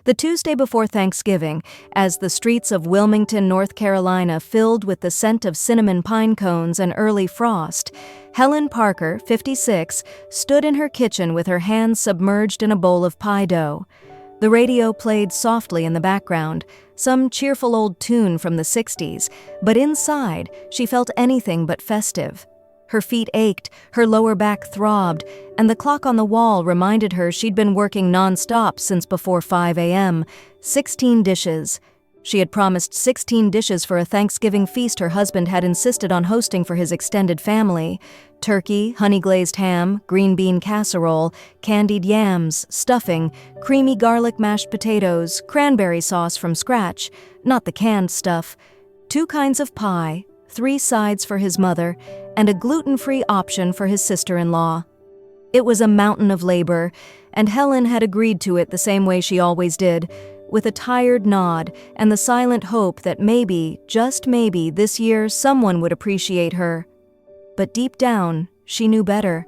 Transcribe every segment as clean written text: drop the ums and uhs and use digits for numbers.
The Tuesday before Thanksgiving, as the streets of Wilmington, North Carolina filled with the scent of cinnamon pine cones and early frost, Helen Parker, 56, stood in her kitchen with her hands submerged in a bowl of pie dough. The radio played softly in the background, some cheerful old tune from the 60s, but inside she felt anything but festive. Her feet ached, her lower back throbbed, and the clock on the wall reminded her she'd been working non-stop since before 5 a.m. 16 dishes. She had promised 16 dishes for a Thanksgiving feast her husband had insisted on hosting for his extended family. Turkey, honey-glazed ham, green bean casserole, candied yams, stuffing, creamy garlic mashed potatoes, cranberry sauce from scratch, not the canned stuff, 2 kinds of pie, 3 sides for his mother, and a gluten-free option for his sister-in-law. It was a mountain of labor, and Helen had agreed to it the same way she always did, with a tired nod and the silent hope that maybe, just maybe, this year someone would appreciate her. But deep down, she knew better.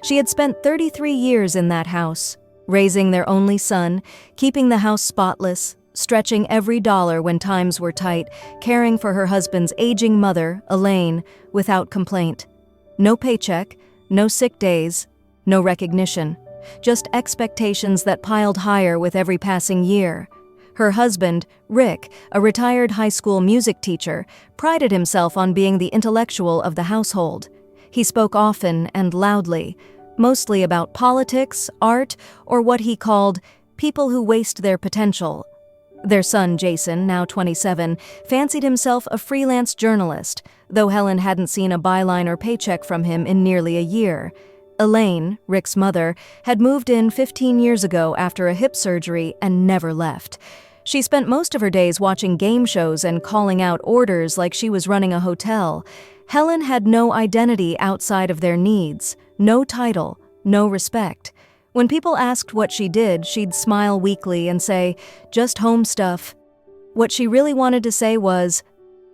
She had spent 33 years in that house, raising their only son, keeping the house spotless, stretching every dollar when times were tight, caring for her husband's aging mother, Elaine, without complaint. No paycheck, no sick days, no recognition. Just expectations that piled higher with every passing year. Her husband, Rick, a retired high school music teacher, prided himself on being the intellectual of the household. He spoke often and loudly, mostly about politics, art, or what he called people who waste their potential. Their son, Jason, now 27, fancied himself a freelance journalist, though Helen hadn't seen a byline or paycheck from him in nearly a year. Elaine, Rick's mother, had moved in 15 years ago after a hip surgery and never left. She spent most of her days watching game shows and calling out orders like she was running a hotel. Helen had no identity outside of their needs, no title, no respect. When people asked what she did, she'd smile weakly and say, "Just home stuff." What she really wanted to say was,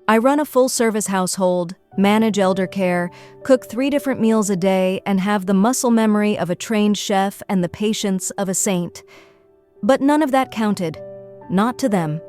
"I run a full-service household, manage elder care, cook 3 different meals a day, and have the muscle memory of a trained chef and the patience of a saint." But none of that counted. Not to them.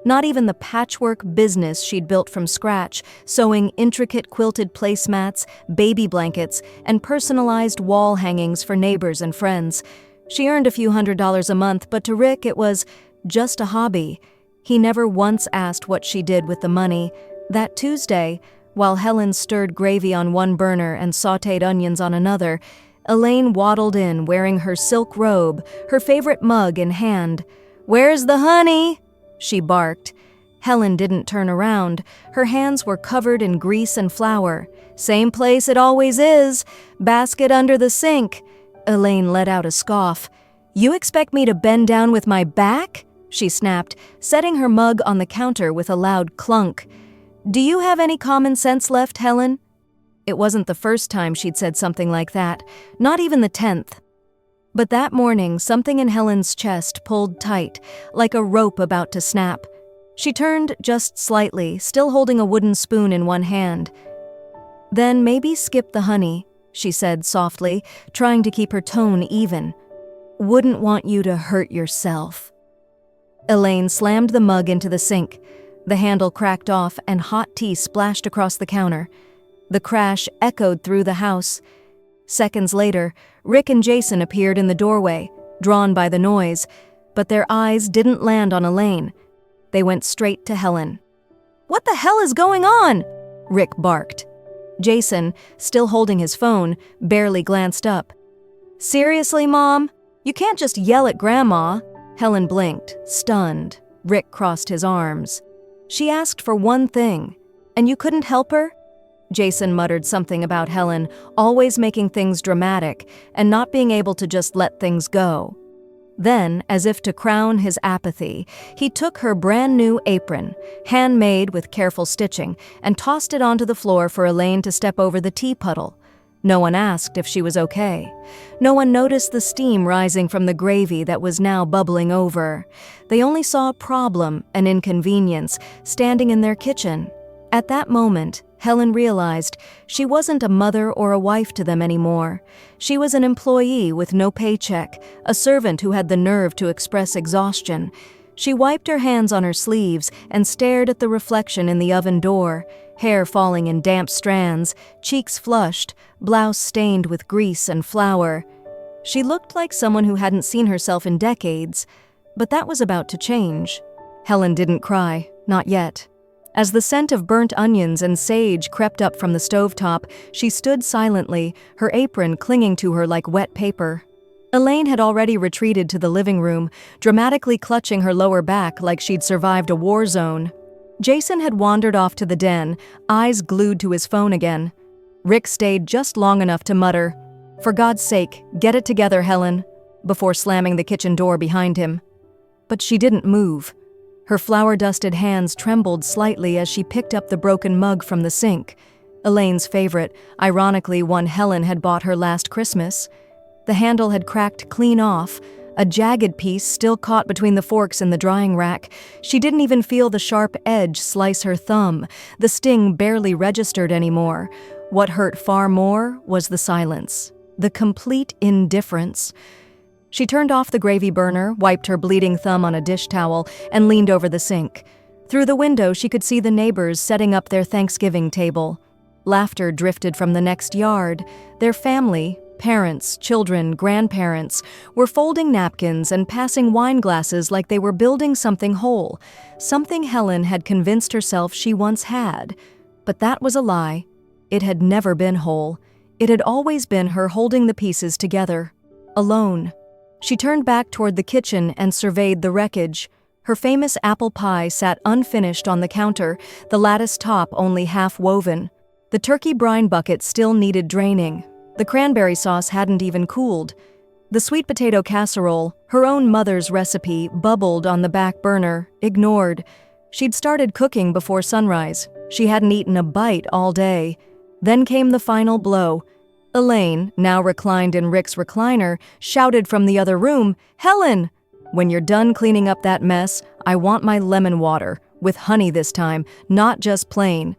Not even the patchwork business she'd built from scratch, sewing intricate quilted placemats, baby blankets, and personalized wall hangings for neighbors and friends. She earned a few $100s a month, but to Rick it was just a hobby. He never once asked what she did with the money. That Tuesday, while Helen stirred gravy on one burner and sautéed onions on another, Elaine waddled in wearing her silk robe, her favorite mug in hand. "Where's the honey?" she barked. Helen didn't turn around. Her hands were covered in grease and flour. "Same place it always is. Basket under the sink." Elaine let out a scoff. "You expect me to bend down with my back?" she snapped, setting her mug on the counter with a loud clunk. "Do you have any common sense left, Helen?" It wasn't the first time she'd said something like that, not even the 10th. But that morning, something in Helen's chest pulled tight, like a rope about to snap. She turned just slightly, still holding a wooden spoon in one hand. "Then maybe skip the honey," she said softly, trying to keep her tone even. "Wouldn't want you to hurt yourself." Elaine slammed the mug into the sink. The handle cracked off and hot tea splashed across the counter. The crash echoed through the house. Seconds later, Rick and Jason appeared in the doorway, drawn by the noise, but their eyes didn't land on Elaine. They went straight to Helen. "What the hell is going on?" Rick barked. Jason, still holding his phone, barely glanced up. "Seriously, Mom? You can't just yell at Grandma." Helen blinked, stunned. Rick crossed his arms. "She asked for one thing, and you couldn't help her?" Jason muttered something about Helen always making things dramatic and not being able to just let things go. Then, as if to crown his apathy, he took her brand-new apron, handmade with careful stitching, and tossed it onto the floor for Elaine to step over the tea puddle. No one asked if she was okay. No one noticed the steam rising from the gravy that was now bubbling over. They only saw a problem, an inconvenience, standing in their kitchen. At that moment, Helen realized she wasn't a mother or a wife to them anymore. She was an employee with no paycheck, a servant who had the nerve to express exhaustion. She wiped her hands on her sleeves and stared at the reflection in the oven door, hair falling in damp strands, cheeks flushed, blouse stained with grease and flour. She looked like someone who hadn't seen herself in decades, but that was about to change. Helen didn't cry, not yet. As the scent of burnt onions and sage crept up from the stovetop, she stood silently, her apron clinging to her like wet paper. Elaine had already retreated to the living room, dramatically clutching her lower back like she'd survived a war zone. Jason had wandered off to the den, eyes glued to his phone again. Rick stayed just long enough to mutter, "For God's sake, get it together, Helen," before slamming the kitchen door behind him. But she didn't move. Her flour-dusted hands trembled slightly as she picked up the broken mug from the sink. Elaine's favorite, ironically one Helen had bought her last Christmas. The handle had cracked clean off, a jagged piece still caught between the forks in the drying rack. She didn't even feel the sharp edge slice her thumb. The sting barely registered anymore. What hurt far more was the silence, the complete indifference. She turned off the gravy burner, wiped her bleeding thumb on a dish towel, and leaned over the sink. Through the window, she could see the neighbors setting up their Thanksgiving table. Laughter drifted from the next yard. Their family, parents, children, grandparents, were folding napkins and passing wine glasses like they were building something whole, something Helen had convinced herself she once had. But that was a lie. It had never been whole. It had always been her holding the pieces together, alone. She turned back toward the kitchen and surveyed the wreckage. Her famous apple pie sat unfinished on the counter, the lattice top only half woven. The turkey brine bucket still needed draining. The cranberry sauce hadn't even cooled. The sweet potato casserole, her own mother's recipe, bubbled on the back burner, ignored. She'd started cooking before sunrise. She hadn't eaten a bite all day. Then came the final blow. Elaine, now reclined in Rick's recliner, shouted from the other room, "Helen! When you're done cleaning up that mess, I want my lemon water, with honey this time, not just plain."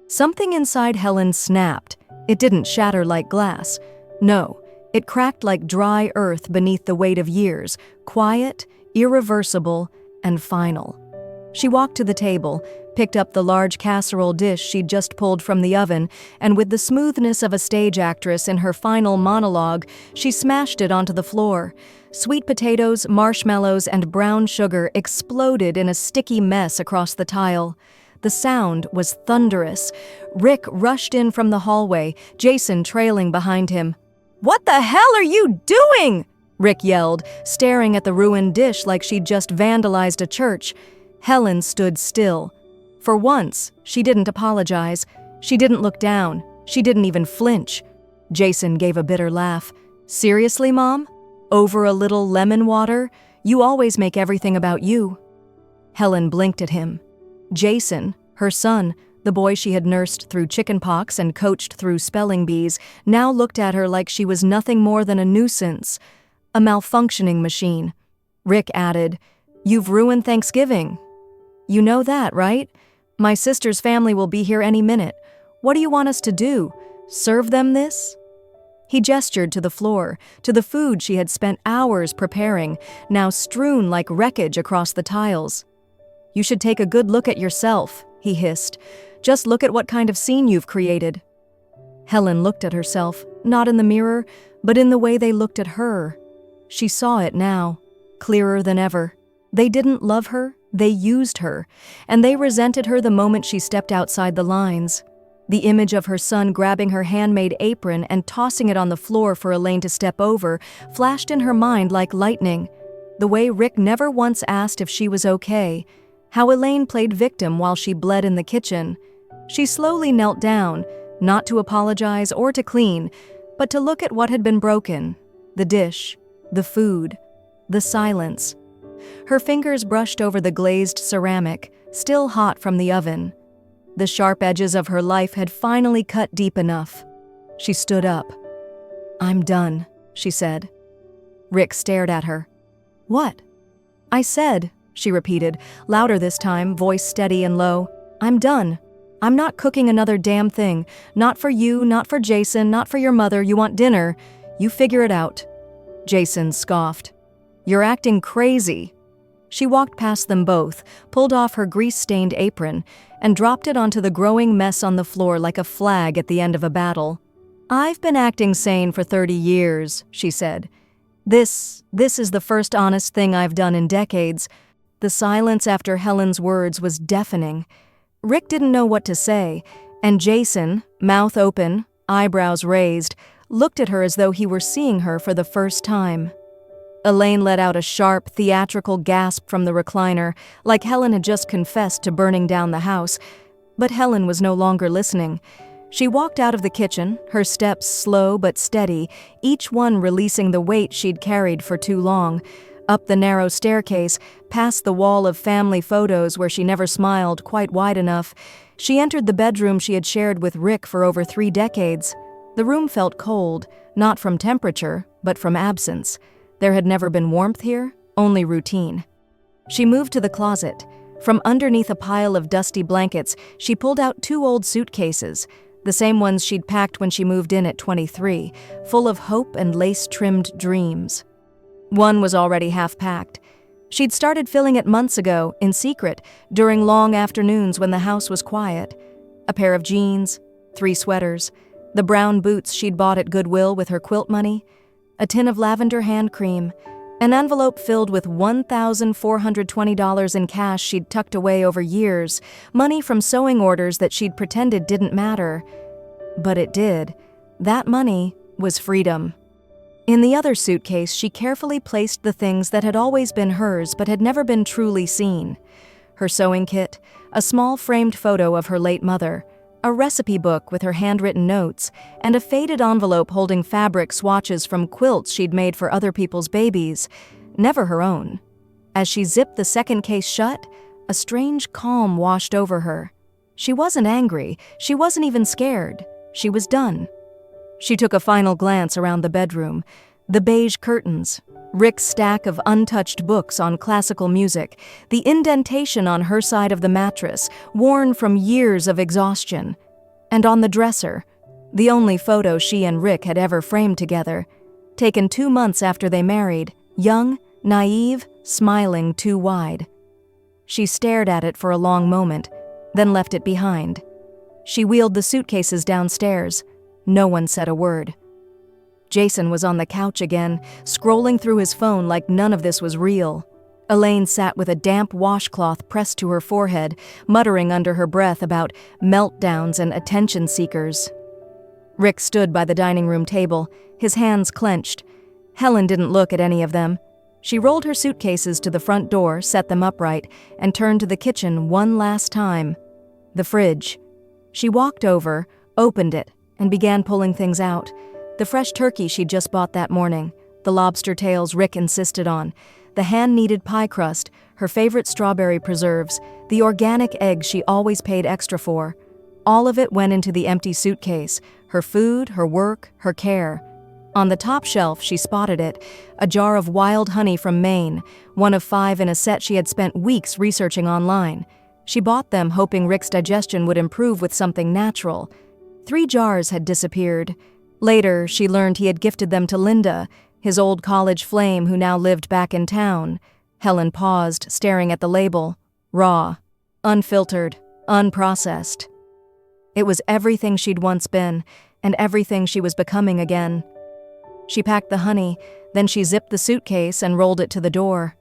Something inside Helen snapped. It didn't shatter like glass. No, it cracked like dry earth beneath the weight of years, quiet, irreversible, and final. She walked to the table, picked up the large casserole dish she'd just pulled from the oven, and with the smoothness of a stage actress in her final monologue, she smashed it onto the floor. Sweet potatoes, marshmallows, and brown sugar exploded in a sticky mess across the tile. The sound was thunderous. Rick rushed in from the hallway, Jason trailing behind him. "What the hell are you doing?" Rick yelled, staring at the ruined dish like she'd just vandalized a church. Helen stood still. For once, she didn't apologize. She didn't look down. She didn't even flinch. Jason gave a bitter laugh. "Seriously, Mom? Over a little lemon water? You always make everything about you." Helen blinked at him. Jason, her son, the boy she had nursed through chickenpox and coached through spelling bees, now looked at her like she was nothing more than a nuisance, a malfunctioning machine. Rick added, "You've ruined Thanksgiving. You know that, right? My sister's family will be here any minute. What do you want us to do? Serve them this?" He gestured to the floor, to the food she had spent hours preparing, now strewn like wreckage across the tiles. "You should take a good look at yourself," he hissed. "Just look at what kind of scene you've created." Helen looked at herself, not in the mirror, but in the way they looked at her. She saw it now, clearer than ever. They didn't love her, they used her, and they resented her the moment she stepped outside the lines. The image of her son grabbing her handmade apron and tossing it on the floor for Elaine to step over flashed in her mind like lightning. The way Rick never once asked if she was okay. How Elaine played victim while she bled in the kitchen. She slowly knelt down, not to apologize or to clean, but to look at what had been broken. The dish, the food, the silence. Her fingers brushed over the glazed ceramic, still hot from the oven. The sharp edges of her life had finally cut deep enough. She stood up. "I'm done," she said. Rick stared at her. "What?" "I said," she repeated, louder this time, voice steady and low, "I'm done. I'm not cooking another damn thing. Not for you, not for Jason, not for your mother. You want dinner? You figure it out." Jason scoffed. "You're acting crazy." She walked past them both, pulled off her grease-stained apron, and dropped it onto the growing mess on the floor like a flag at the end of a battle. "I've been acting sane for 30 years, she said. This is the first honest thing I've done in decades." The silence after Helen's words was deafening. Rick didn't know what to say, and Jason, mouth open, eyebrows raised, looked at her as though he were seeing her for the first time. Elaine let out a sharp, theatrical gasp from the recliner, like Helen had just confessed to burning down the house. But Helen was no longer listening. She walked out of the kitchen, her steps slow but steady, each one releasing the weight she'd carried for too long, up the narrow staircase, past the wall of family photos where she never smiled quite wide enough. She entered the bedroom she had shared with Rick for over 3 decades. The room felt cold, not from temperature, but from absence. There had never been warmth here, only routine. She moved to the closet. From underneath a pile of dusty blankets, she pulled out 2 old suitcases, the same ones she'd packed when she moved in at 23, full of hope and lace-trimmed dreams. One was already half-packed. She'd started filling it months ago, in secret, during long afternoons when the house was quiet. A pair of jeans, 3 sweaters, the brown boots she'd bought at Goodwill with her quilt money, a tin of lavender hand cream, an envelope filled with $1,420 in cash she'd tucked away over years, money from sewing orders that she'd pretended didn't matter. But it did. That money was freedom. In the other suitcase, she carefully placed the things that had always been hers but had never been truly seen. Her sewing kit, a small framed photo of her late mother, a recipe book with her handwritten notes, and a faded envelope holding fabric swatches from quilts she'd made for other people's babies, never her own. As she zipped the second case shut, a strange calm washed over her. She wasn't angry, she wasn't even scared. She was done. She took a final glance around the bedroom. The beige curtains, Rick's stack of untouched books on classical music, the indentation on her side of the mattress, worn from years of exhaustion. And on the dresser, the only photo she and Rick had ever framed together, taken 2 months after they married, young, naive, smiling too wide. She stared at it for a long moment, then left it behind. She wheeled the suitcases downstairs. No one said a word. Jason was on the couch again, scrolling through his phone like none of this was real. Elaine sat with a damp washcloth pressed to her forehead, muttering under her breath about meltdowns and attention seekers. Rick stood by the dining room table, his hands clenched. Helen didn't look at any of them. She rolled her suitcases to the front door, set them upright, and turned to the kitchen one last time. The fridge. She walked over, opened it, and began pulling things out. The fresh turkey she'd just bought that morning, the lobster tails Rick insisted on, the hand-kneaded pie crust, her favorite strawberry preserves, the organic eggs she always paid extra for. All of it went into the empty suitcase, her food, her work, her care. On the top shelf, she spotted it, a jar of wild honey from Maine, one of 5 in a set she had spent weeks researching online. She bought them hoping Rick's digestion would improve with something natural. 3 jars had disappeared. Later, she learned he had gifted them to Linda, his old college flame who now lived back in town. Helen paused, staring at the label. Raw. Unfiltered. Unprocessed. It was everything she'd once been, and everything she was becoming again. She packed the honey, then she zipped the suitcase and rolled it to the door.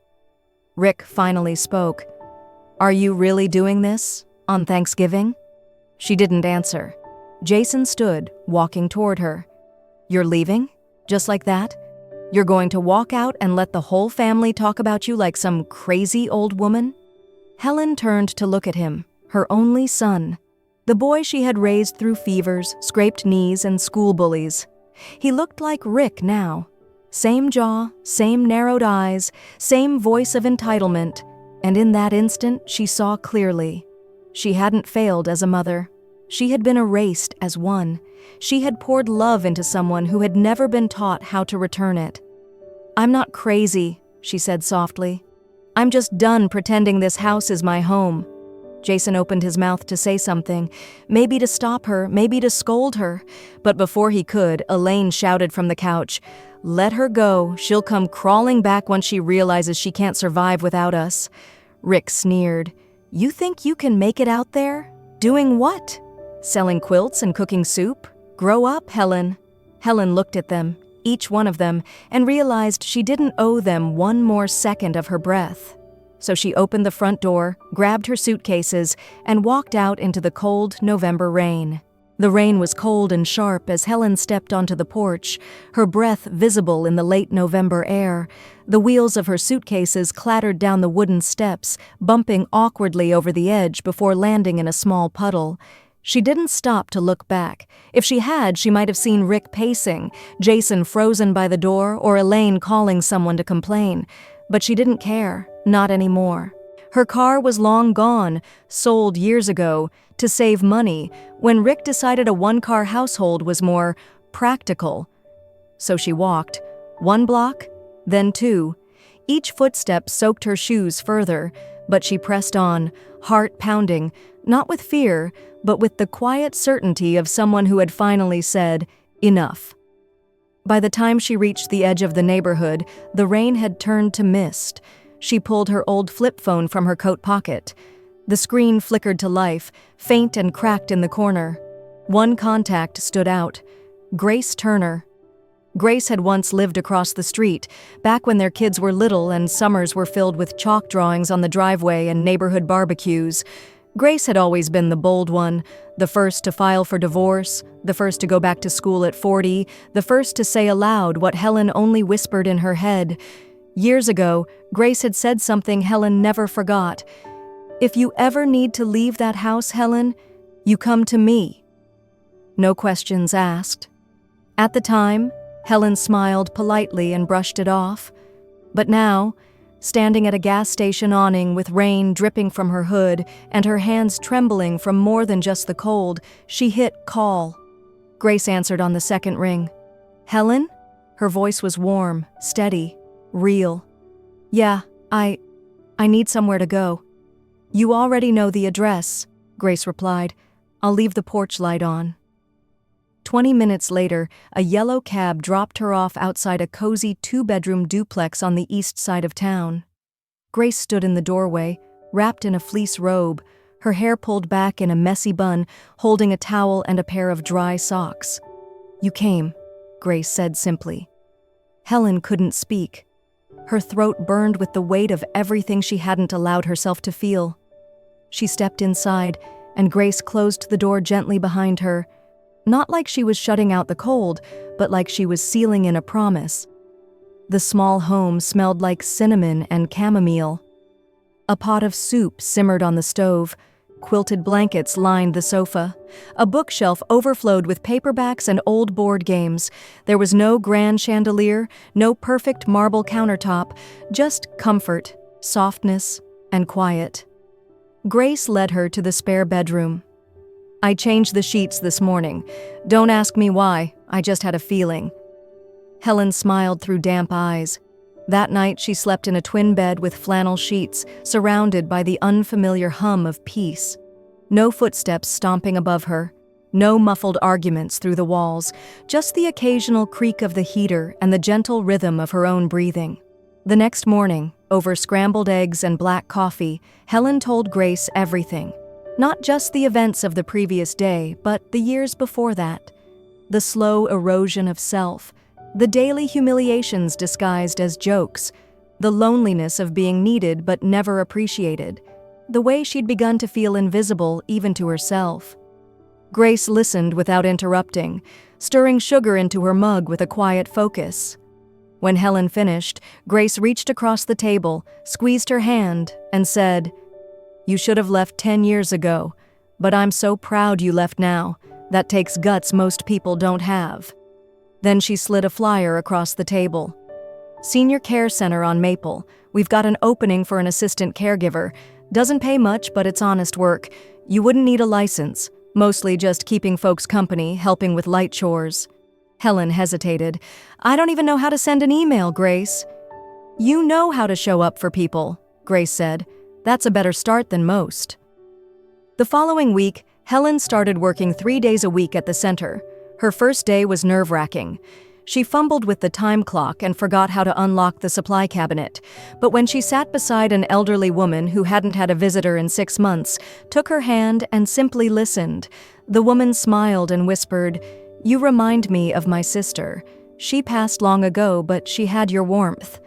Rick finally spoke. "Are you really doing this? On Thanksgiving?" She didn't answer. Jason stood, walking toward her. "You're leaving? Just like that? You're going to walk out and let the whole family talk about you like some crazy old woman?" Helen turned to look at him, her only son. The boy she had raised through fevers, scraped knees, and school bullies. He looked like Rick now. Same jaw, same narrowed eyes, same voice of entitlement. And in that instant, she saw clearly. She hadn't failed as a mother. She had been erased as one. She had poured love into someone who had never been taught how to return it. "I'm not crazy," she said softly. "I'm just done pretending this house is my home." Jason opened his mouth to say something, maybe to stop her, maybe to scold her. But before he could, Elaine shouted from the couch, "Let her go. She'll come crawling back once she realizes she can't survive without us." Rick sneered. "You think you can make it out there? Doing what? Selling quilts and cooking soup? Grow up, Helen." Helen looked at them, each one of them, and realized she didn't owe them one more second of her breath. So she opened the front door, grabbed her suitcases, and walked out into the cold November rain. The rain was cold and sharp as Helen stepped onto the porch, her breath visible in the late November air. The wheels of her suitcases clattered down the wooden steps, bumping awkwardly over the edge before landing in a small puddle. She didn't stop to look back. If she had, she might have seen Rick pacing, Jason frozen by the door, or Elaine calling someone to complain. But she didn't care, not anymore. Her car was long gone, sold years ago, to save money, when Rick decided a one-car household was more practical. So she walked, 1 block, then 2. Each footstep soaked her shoes further, but she pressed on, heart pounding, not with fear, but with the quiet certainty of someone who had finally said, "Enough." By the time she reached the edge of the neighborhood, the rain had turned to mist. She pulled her old flip phone from her coat pocket. The screen flickered to life, faint and cracked in the corner. One contact stood out. Grace Turner. Grace had once lived across the street, back when their kids were little and summers were filled with chalk drawings on the driveway and neighborhood barbecues. Grace had always been the bold one, the first to file for divorce, the first to go back to school at 40, the first to say aloud what Helen only whispered in her head. Years ago, Grace had said something Helen never forgot. "If you ever need to leave that house, Helen, you come to me." No questions asked. At the time, Helen smiled politely and brushed it off. But now, standing at a gas station awning with rain dripping from her hood and her hands trembling from more than just the cold, she hit call. Grace answered on the second ring. "Helen?" Her voice was warm, steady, real. "Yeah, I need somewhere to go." "You already know the address," Grace replied. "I'll leave the porch light on." 20 minutes later, a yellow cab dropped her off outside a cozy 2-bedroom duplex on the east side of town. Grace stood in the doorway, wrapped in a fleece robe, her hair pulled back in a messy bun, holding a towel and a pair of dry socks. "You came," Grace said simply. Helen couldn't speak. Her throat burned with the weight of everything she hadn't allowed herself to feel. She stepped inside, and Grace closed the door gently behind her. Not like she was shutting out the cold, but like she was sealing in a promise. The small home smelled like cinnamon and chamomile. A pot of soup simmered on the stove. Quilted blankets lined the sofa. A bookshelf overflowed with paperbacks and old board games. There was no grand chandelier, no perfect marble countertop, just comfort, softness, and quiet. Grace led her to the spare bedroom. "I changed the sheets this morning. Don't ask me why, I just had a feeling." Helen smiled through damp eyes. That night she slept in a twin bed with flannel sheets, surrounded by the unfamiliar hum of peace. No footsteps stomping above her, no muffled arguments through the walls, just the occasional creak of the heater and the gentle rhythm of her own breathing. The next morning, over scrambled eggs and black coffee, Helen told Grace everything. Not just the events of the previous day, but the years before that. The slow erosion of self, the daily humiliations disguised as jokes, the loneliness of being needed but never appreciated, the way she'd begun to feel invisible even to herself. Grace listened without interrupting, stirring sugar into her mug with a quiet focus. When Helen finished, Grace reached across the table, squeezed her hand, and said, "You should have left 10 years ago, but I'm so proud you left now. That takes guts most people don't have." Then she slid a flyer across the table. "Senior Care Center on Maple. We've got an opening for an assistant caregiver. Doesn't pay much, but it's honest work. You wouldn't need a license. Mostly just keeping folks company, helping with light chores." Helen hesitated. "I don't even know how to send an email, Grace." "You know how to show up for people," Grace said. "That's a better start than most." The following week, Helen started working 3 days a week at the center. Her first day was nerve-wracking. She fumbled with the time clock and forgot how to unlock the supply cabinet. But when she sat beside an elderly woman who hadn't had a visitor in 6 months, took her hand and simply listened, the woman smiled and whispered, "You remind me of my sister. She passed long ago, but she had your warmth."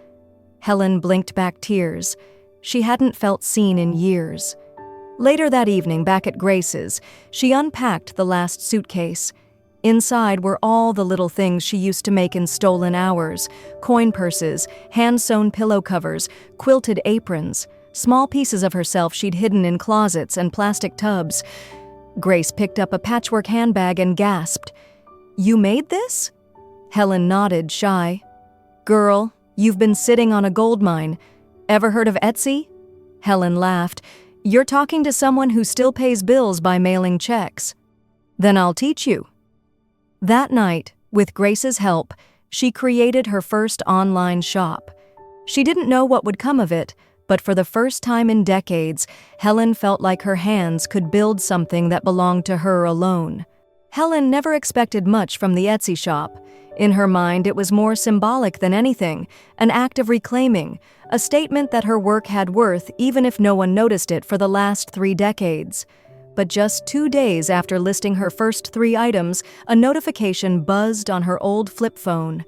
Helen blinked back tears. She hadn't felt seen in years. Later that evening, back at Grace's, she unpacked the last suitcase. Inside were all the little things she used to make in stolen hours: coin purses, hand-sewn pillow covers, quilted aprons, small pieces of herself she'd hidden in closets and plastic tubs. Grace picked up a patchwork handbag and gasped, "You made this?" Helen nodded, shy. "Girl, you've been sitting on a gold mine. Ever heard of Etsy?" Helen laughed. "You're talking to someone who still pays bills by mailing checks." "Then I'll teach you." That night, with Grace's help, she created her first online shop. She didn't know what would come of it, but for the first time in decades, Helen felt like her hands could build something that belonged to her alone. Helen never expected much from the Etsy shop. In her mind, it was more symbolic than anything, an act of reclaiming, a statement that her work had worth even if no one noticed it for the last 3 decades. But just 2 days after listing her first 3 items, a notification buzzed on her old flip phone.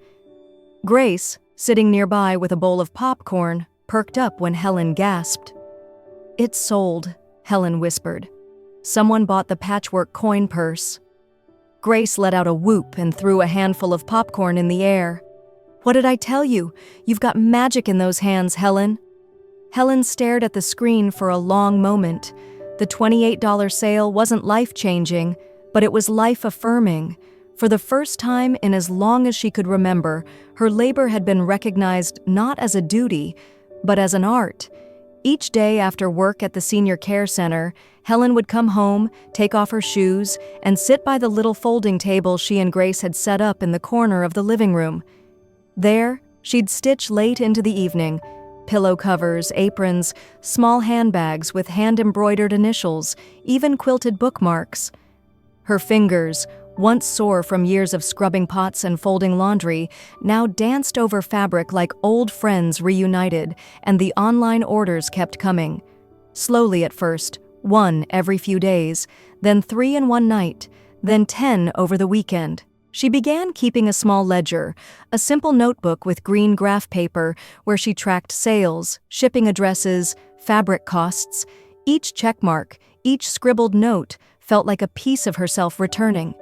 Grace, sitting nearby with a bowl of popcorn, perked up when Helen gasped. "It's sold," Helen whispered. "Someone bought the patchwork coin purse." Grace let out a whoop and threw a handful of popcorn in the air. "What did I tell you? You've got magic in those hands, Helen." Helen stared at the screen for a long moment. The $28 sale wasn't life-changing, but it was life-affirming. For the first time in as long as she could remember, her labor had been recognized not as a duty, but as an art. Each day after work at the senior care center, Helen would come home, take off her shoes, and sit by the little folding table she and Grace had set up in the corner of the living room. There, she'd stitch late into the evening, pillow covers, aprons, small handbags with hand-embroidered initials, even quilted bookmarks. Her fingers, once sore from years of scrubbing pots and folding laundry, now danced over fabric like old friends reunited, and the online orders kept coming. Slowly at first, 1 every few days, then 3 in one night, then 10 over the weekend. She began keeping a small ledger, a simple notebook with green graph paper where she tracked sales, shipping addresses, fabric costs. Each checkmark, each scribbled note felt like a piece of herself returning.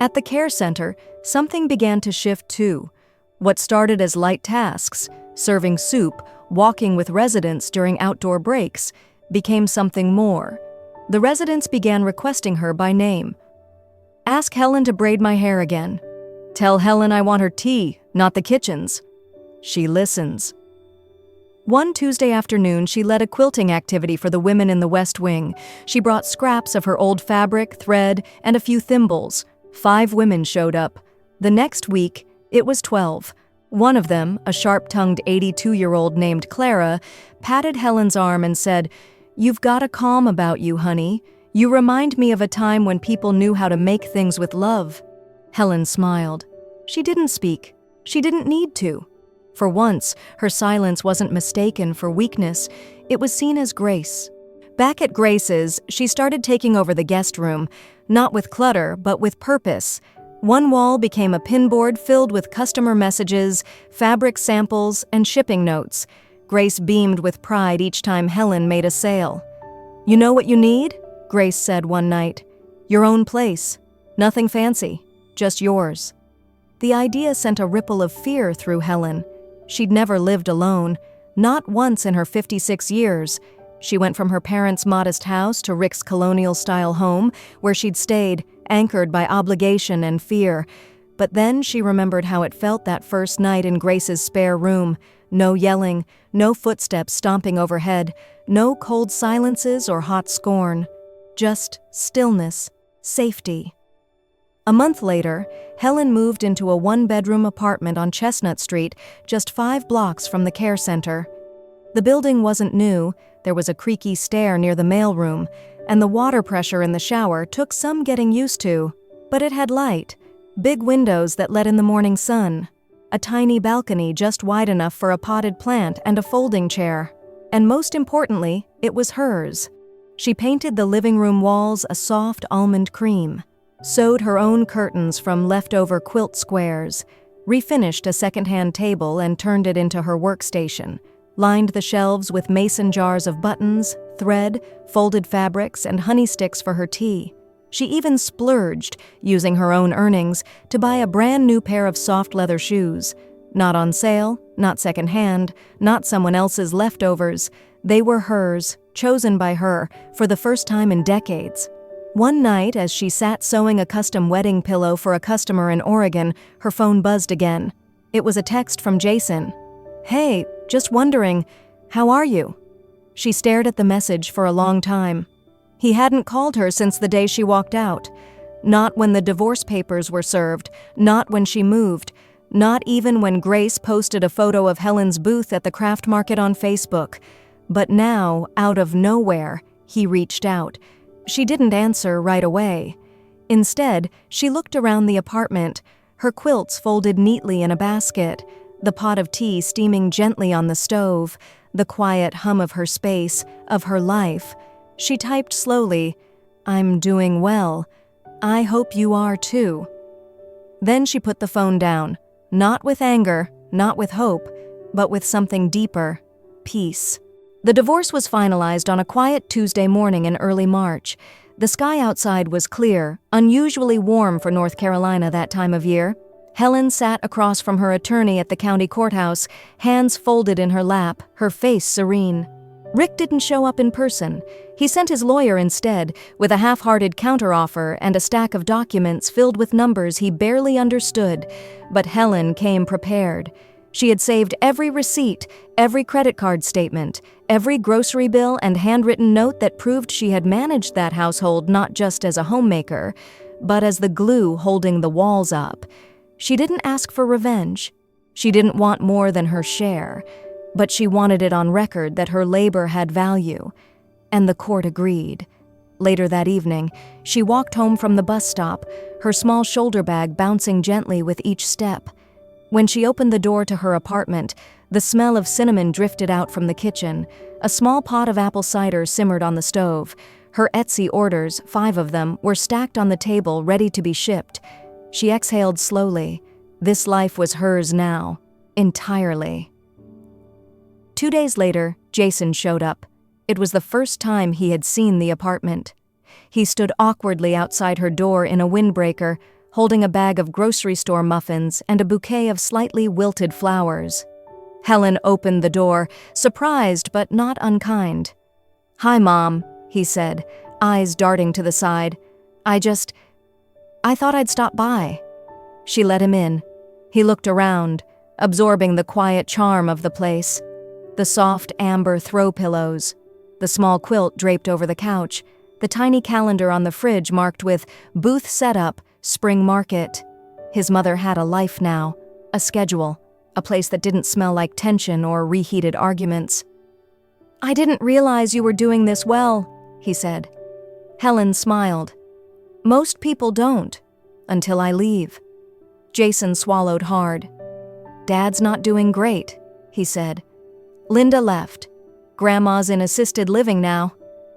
At the care center, something began to shift too. What started as light tasks, serving soup, walking with residents during outdoor breaks, became something more. The residents began requesting her by name. "Ask Helen to braid my hair again. Tell Helen I want her tea, not the kitchen's. She listens." One Tuesday afternoon, she led a quilting activity for the women in the West Wing. She brought scraps of her old fabric, thread, and a few thimbles. 5 women showed up. The next week, it was 12. One of them, a sharp-tongued 82-year-old named Clara, patted Helen's arm and said, "You've got a calm about you, honey. You remind me of a time when people knew how to make things with love." Helen smiled. She didn't speak. She didn't need to. For once, her silence wasn't mistaken for weakness. It was seen as grace. Back at Grace's, she started taking over the guest room, not with clutter, but with purpose. One wall became a pinboard filled with customer messages, fabric samples, and shipping notes. Grace beamed with pride each time Helen made a sale. "You know what you need?" Grace said one night. "Your own place. Nothing fancy, just yours." The idea sent a ripple of fear through Helen. She'd never lived alone, not once in her 56 years. She went from her parents' modest house to Rick's colonial-style home, where she'd stayed, anchored by obligation and fear. But then she remembered how it felt that first night in Grace's spare room. No yelling, no footsteps stomping overhead, no cold silences or hot scorn. Just stillness, safety. A month later, Helen moved into a 1-bedroom apartment on Chestnut Street, just 5 blocks from the care center. The building wasn't new. There was a creaky stair near the mailroom. and the water pressure in the shower took some getting used to. But it had light, big windows that let in the morning sun, a tiny balcony just wide enough for a potted plant and a folding chair. And most importantly, it was hers. She painted the living room walls a soft almond cream, sewed her own curtains from leftover quilt squares, refinished a secondhand table and turned it into her workstation, lined the shelves with mason jars of buttons, thread, folded fabrics, and honey sticks for her tea. She even splurged, using her own earnings, to buy a brand new pair of soft leather shoes. Not on sale, not secondhand, not someone else's leftovers. They were hers, chosen by her, for the first time in decades. One night, as she sat sewing a custom wedding pillow for a customer in Oregon, her phone buzzed again. It was a text from Jason. "Hey, just wondering, how are you?" She stared at the message for a long time. He hadn't called her since the day she walked out. Not when the divorce papers were served, not when she moved, not even when Grace posted a photo of Helen's booth at the craft market on Facebook. But now, out of nowhere, he reached out. She didn't answer right away. Instead, she looked around the apartment, her quilts folded neatly in a basket, the pot of tea steaming gently on the stove, the quiet hum of her space, of her life. She typed slowly, "I'm doing well. I hope you are too." Then she put the phone down, not with anger, not with hope, but with something deeper, peace. The divorce was finalized on a quiet Tuesday morning in early March. The sky outside was clear, unusually warm for North Carolina that time of year. Helen sat across from her attorney at the county courthouse, hands folded in her lap, her face serene. Rick didn't show up in person. He sent his lawyer instead, with a half-hearted counteroffer and a stack of documents filled with numbers he barely understood. But Helen came prepared. She had saved every receipt, every credit card statement, every grocery bill and handwritten note that proved she had managed that household not just as a homemaker, but as the glue holding the walls up. She didn't ask for revenge. She didn't want more than her share, but she wanted it on record that her labor had value. And the court agreed. Later that evening, she walked home from the bus stop, her small shoulder bag bouncing gently with each step. When she opened the door to her apartment, the smell of cinnamon drifted out from the kitchen. A small pot of apple cider simmered on the stove. Her Etsy orders, 5 of them, were stacked on the table ready to be shipped. She exhaled slowly. This life was hers now, entirely. 2 days later, Jason showed up. It was the first time he had seen the apartment. He stood awkwardly outside her door in a windbreaker, holding a bag of grocery store muffins and a bouquet of slightly wilted flowers. Helen opened the door, surprised but not unkind. "Hi, Mom," he said, eyes darting to the side. I thought I'd stop by." She let him in. He looked around, absorbing the quiet charm of the place. The soft amber throw pillows, the small quilt draped over the couch, the tiny calendar on the fridge marked with "Booth Setup, Spring Market." His mother had a life now, a schedule, a place that didn't smell like tension or reheated arguments. "I didn't realize you were doing this well," he said. Helen smiled. "Most people don't, until I leave." Jason swallowed hard. "Dad's not doing great," he said. "Linda left. Grandma's in assisted living now.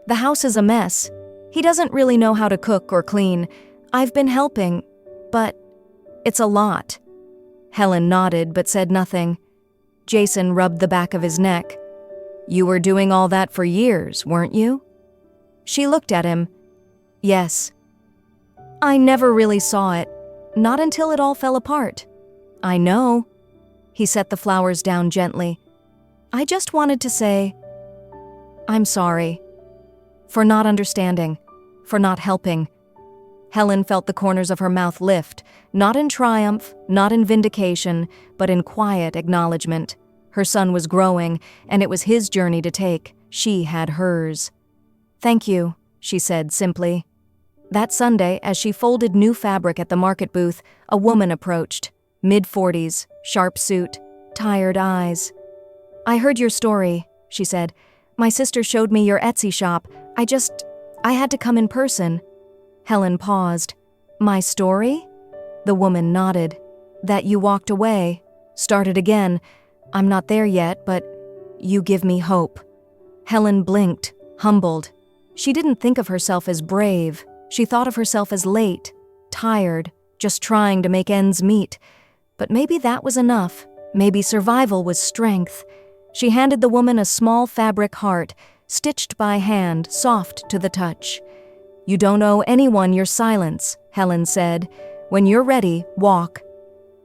The house is a mess. He doesn't really know how to cook or clean. I've been helping, but it's a lot." Helen nodded but said nothing. Jason rubbed the back of his neck. "You were doing all that for years, weren't you?" She looked at him. "Yes." "I never really saw it, not until it all fell apart." "I know." He set the flowers down gently. "I just wanted to say, I'm sorry. For not understanding, for not helping." Helen felt the corners of her mouth lift, not in triumph, not in vindication, but in quiet acknowledgement. Her son was growing, and it was his journey to take. She had hers. "Thank you," she said simply. That Sunday, as she folded new fabric at the market booth, a woman approached. Mid-40s, sharp suit, tired eyes. "I heard your story," she said. "My sister showed me your Etsy shop. I had to come in person." Helen paused. "My story?" The woman nodded. "That you walked away, started again. I'm not there yet, but you give me hope." Helen blinked, humbled. She didn't think of herself as brave. She thought of herself as late, tired, just trying to make ends meet. But maybe that was enough. Maybe survival was strength. She handed the woman a small fabric heart, stitched by hand, soft to the touch. "You don't owe anyone your silence," Helen said. "When you're ready, walk."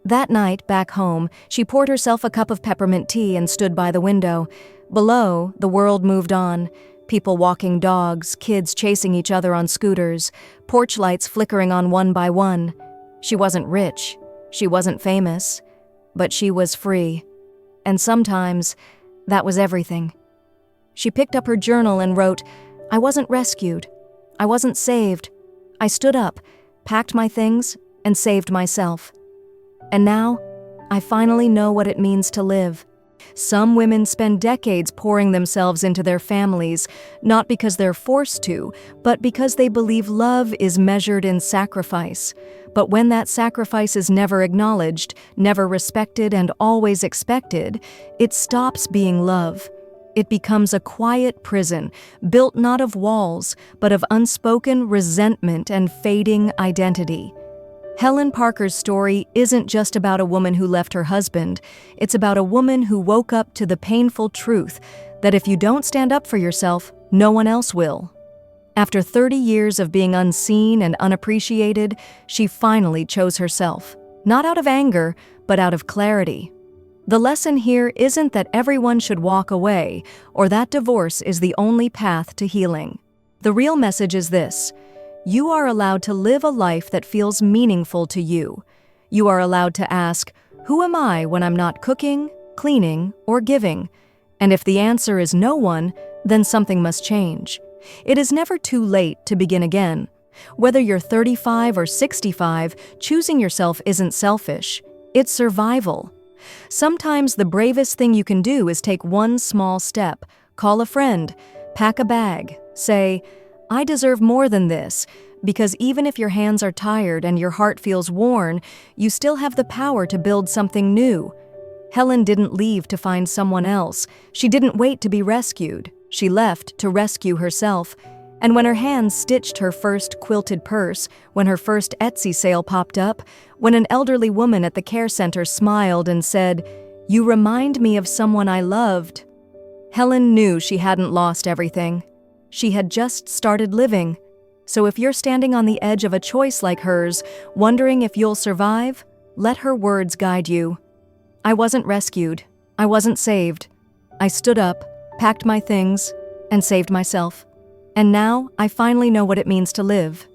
That night, back home, she poured herself a cup of peppermint tea and stood by the window. Below, the world moved on. People walking dogs, kids chasing each other on scooters, porch lights flickering on one by one. She wasn't rich. She wasn't famous. But she was free. And sometimes, that was everything. She picked up her journal and wrote, "I wasn't rescued. I wasn't saved. I stood up, packed my things, and saved myself. And now, I finally know what it means to live." Some women spend decades pouring themselves into their families, not because they're forced to, but because they believe love is measured in sacrifice. But when that sacrifice is never acknowledged, never respected, and always expected, it stops being love. It becomes a quiet prison, built not of walls, but of unspoken resentment and fading identity. Helen Parker's story isn't just about a woman who left her husband. It's about a woman who woke up to the painful truth that if you don't stand up for yourself, no one else will. After 30 years of being unseen and unappreciated, she finally chose herself, not out of anger, but out of clarity. The lesson here isn't that everyone should walk away or that divorce is the only path to healing. The real message is this: you are allowed to live a life that feels meaningful to you. You are allowed to ask, who am I when I'm not cooking, cleaning, or giving? And if the answer is no one, then something must change. It is never too late to begin again. Whether you're 35 or 65, choosing yourself isn't selfish. It's survival. Sometimes the bravest thing you can do is take one small step. Call a friend, pack a bag, say, "I deserve more than this," because even if your hands are tired and your heart feels worn, you still have the power to build something new. Helen didn't leave to find someone else. She didn't wait to be rescued. She left to rescue herself. And when her hands stitched her first quilted purse, when her first Etsy sale popped up, when an elderly woman at the care center smiled and said, "You remind me of someone I loved," Helen knew she hadn't lost everything. She had just started living. So if you're standing on the edge of a choice like hers, wondering if you'll survive, let her words guide you. I wasn't rescued. I wasn't saved. I stood up, packed my things, and saved myself. And now I finally know what it means to live.